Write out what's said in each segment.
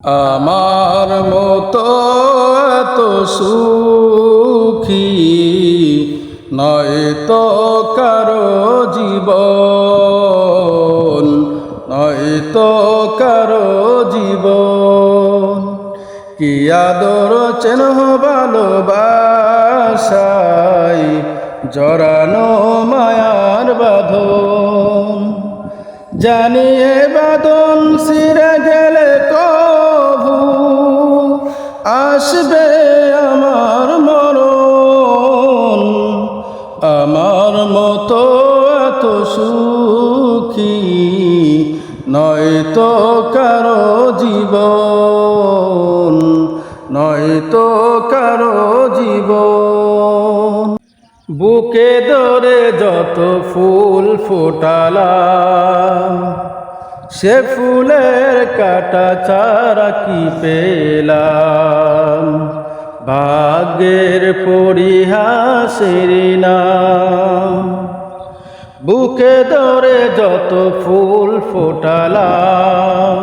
আমার মতো এত সুখী নয়তো কারো জীবন, নয়তো কারো জীবন। কি আদর চেনহ ভালোবাসায় জড়ানো মায়ার বাঁধন। জানিয়ে বাঁধন ছিঁড়ে গেলে কভু আসবে আমার মরণ। আমার মতো এত সুখী নয়তো কারো জীবন, নয়তো কারো জীবন। বুকে ধরে যত ফুল ফোটালাম, সে ফুলের কাটা ছাড়া কি পেলাম। ভাগ্যের পরিহাসের নাম। বুকে ধরে যত ফুল ফোটালাম,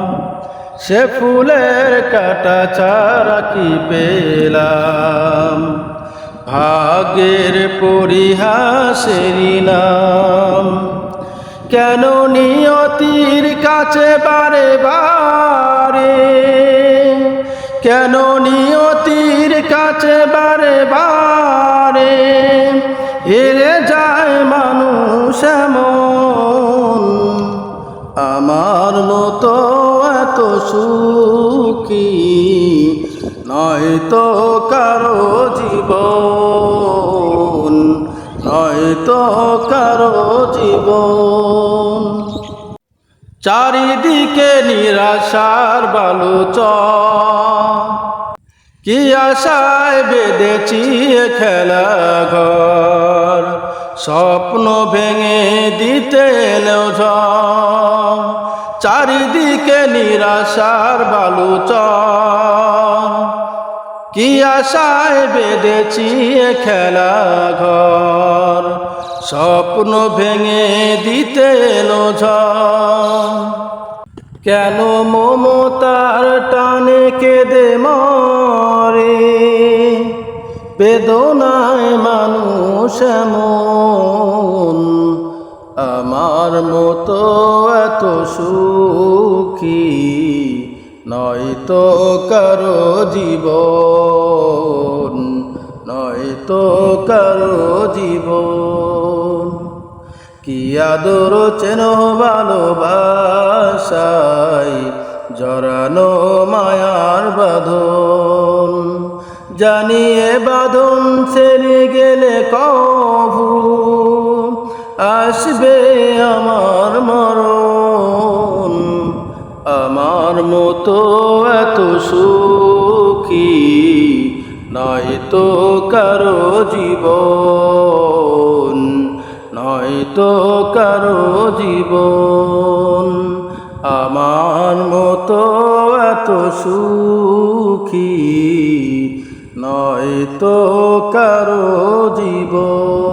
সে ফুলের কাটা ছাড়া কি পেলাম। ভাগ্যের পরিহাসের নাম। কেন নিয়তির কাছে বারে বারে, কেন নিয়তির কাছে বারে বারে হেরে যায় মানুষ এমন। আমার মতো এত সুখী নয়তো কারো জীবন, নয়তো কারো জীবন। চারিদিকে নিরাশার বালুচর, কি আশায় বেঁধেছি খেলা ঘর। স্বপ্ন ভেঙে দিতে এলো ঝড়। চারিদিকে নিরাশার বালুচর, কি আশায় বেঁধেছি খেলা ঘর। স্বপ্ন ভেঙে দিতে এলো ঝড়। কেন মমতার টানে কেঁদে মরে, বেদনায় মানুষ এমন। আমার মতো এত সুখী নয়তো কারো জীবন, নয়তো কারো জীবন। কি আদর চেনহ ভালোবাসায় জড়ানো মায়ার বাঁধন। জানিয়ে বাঁধন ছেড়ে গেলে কভু আসবে আমার মরণ। আমার মতো এত সুখী নয়তো কারো জীবন, নয়তো কারো জীবন। আমার মতো এত সুখী নয়তো কারো জীবন।